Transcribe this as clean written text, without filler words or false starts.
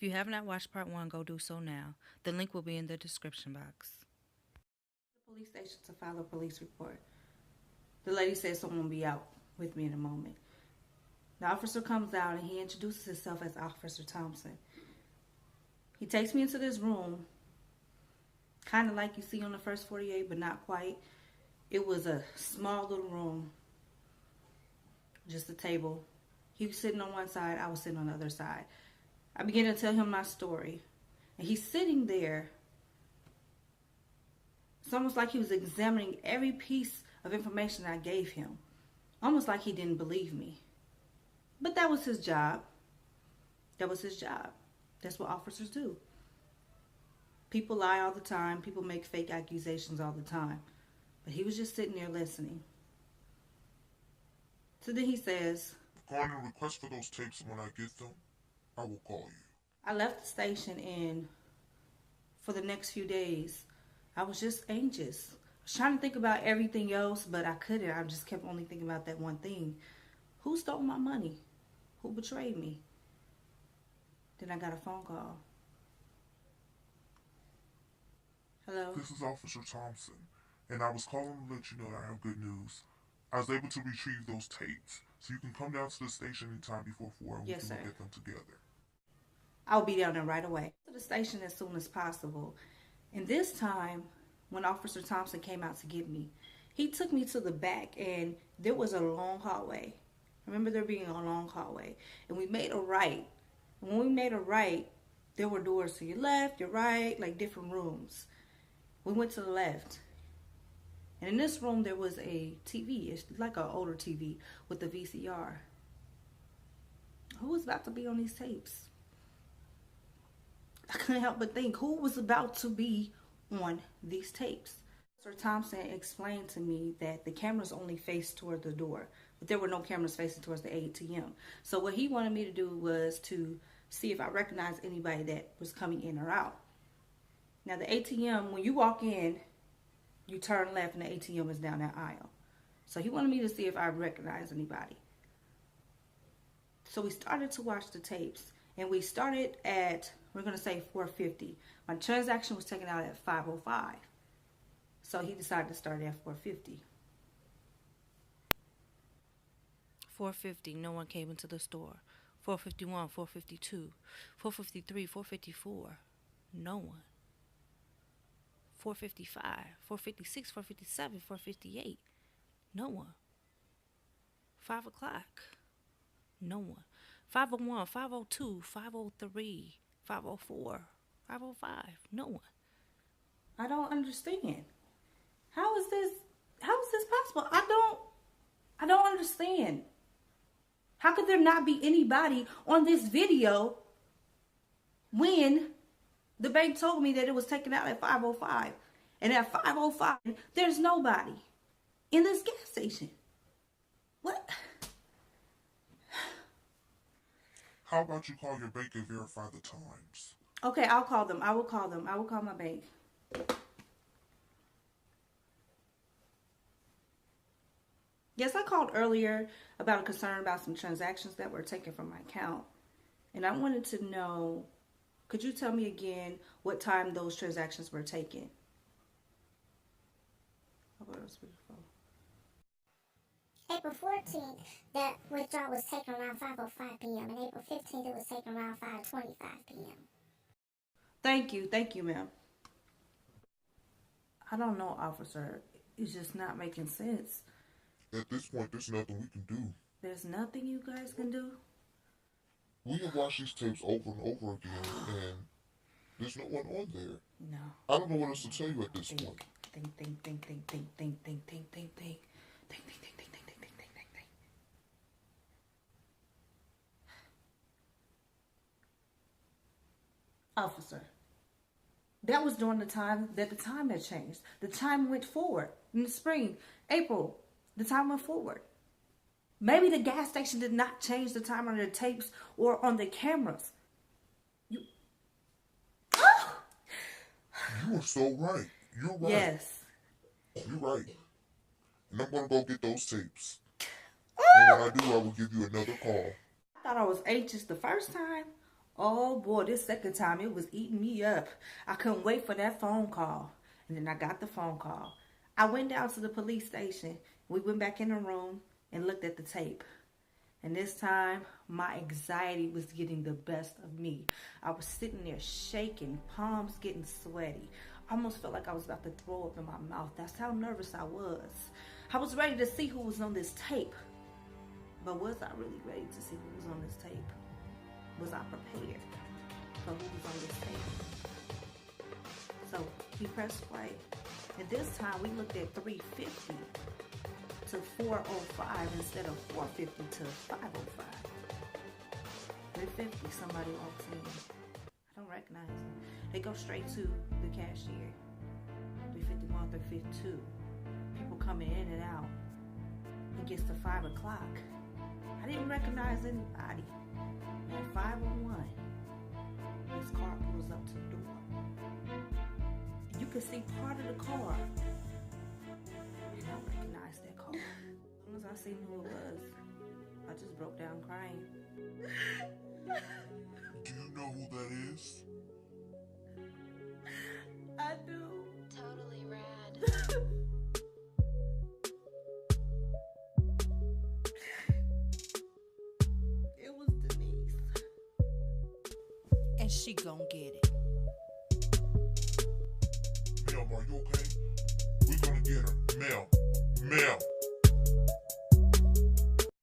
If you have not watched part 1, go do so now. The link will be in the description box. The police station to file a police report. The lady said someone will be out with me in a moment. The officer comes out and he introduces himself as Officer Thompson. He takes me into this room, kind of like you see on the first 48, but not quite. It was a small little room, just a table. He was sitting on one side, I was sitting on the other side. I began to tell him my story, and he's sitting there. It's almost like he was examining every piece of information I gave him, almost like he didn't believe me. But that was his job. That was his job. That's what officers do. People lie all the time. People make fake accusations all the time. But he was just sitting there listening. So then he says, "Regarding a request for those tapes, when I get them, I will call you." I left the station, and for the next few days, I was just anxious. I was trying to think about everything else, but I couldn't. I just kept only thinking about that one thing. Who stole my money? Who betrayed me? Then I got a phone call. Hello? "This is Officer Thompson, and I was calling to let you know that I have good news. I was able to retrieve those tapes, so you can come down to the station anytime before 4 and we can look at them together." I'll be down there right away. To the station as soon as possible. And this time, when Officer Thompson came out to get me, he took me to the back, and there was a long hallway. I remember there being a long hallway. And we made a right. When we made a right, there were doors to your left, your right, like different rooms. We went to the left. And in this room, there was a TV. It's like an older TV with a VCR. Who was about to be on these tapes? I couldn't help but think, who was about to be on these tapes? Sir Thompson explained to me that the cameras only faced toward the door, but there were no cameras facing towards the ATM. So what he wanted me to do was to see if I recognized anybody that was coming in or out. Now the ATM, when you walk in, you turn left and the ATM is down that aisle. So he wanted me to see if I recognized anybody. So we started to watch the tapes, and we started at, we're going to say 4:50. My transaction was taken out at 5:05. So he decided to start at 4:50. 4:50, no one came into the store. 4:51, 4:52, 4:53, 4:54, no one. 4:55, 4:56, 4:57, 4:58, no one. 5 o'clock, no one. 5:01, 5:02, 5:03, 5:04, 5:05, no one. I don't understand. How is this possible? I don't understand. How could there not be anybody on this video when the bank told me that it was taken out at 5:05? And at 5:05, there's nobody in this gas station. What? "How about you call your bank and verify the times?" Okay, I'll call them. I will call them. I will call my bank. Yes, I called earlier about a concern about some transactions that were taken from my account. And I wanted to know, could you tell me again what time those transactions were taken? April 14th, that withdrawal was taken around 5:05 p.m. and April 15th, it was taken around 5:25 p.m. Thank you, ma'am. I don't know, officer. It's just not making sense. At this point, there's nothing we can do. There's nothing you guys can do? We have watched these tapes over and over again, and there's no one on there. No. I don't know what else to tell you at this point. Think. Officer, that was during the time that the time had changed. The time went forward. In the spring, April, the time went forward. Maybe the gas station did not change the time on the tapes or on the cameras. You are so right. You're right. Yes. You're right. And I'm going to go get those tapes. And when I do, I will give you another call. I thought I was anxious the first time. Oh boy, this second time it was eating me up. I couldn't wait for that phone call. And then I got the phone call. I went down to the police station. We went back in the room and looked at the tape. And this time, my anxiety was getting the best of me. I was sitting there shaking, palms getting sweaty. I almost felt like I was about to throw up in my mouth. That's how nervous I was. I was ready to see who was on this tape. But was I really ready to see who was on this tape? Was I prepared for who was on this tape? So he pressed play. And this time we looked at 350 to 405 instead of 450 to 505. 350, somebody walks in. I don't recognize them. They go straight to the cashier. 351, 352. People coming in and out. It gets to 5 o'clock. I didn't recognize anybody. At 5:01, this car pulls up to the door. You can see part of the car. And I recognized that car. As soon as I seen who it was, I just broke down crying. Do you know who that is? I do. Totally rad. It was Denise. And she gon' get it. Mel, are you okay? We're gonna get her. Mel.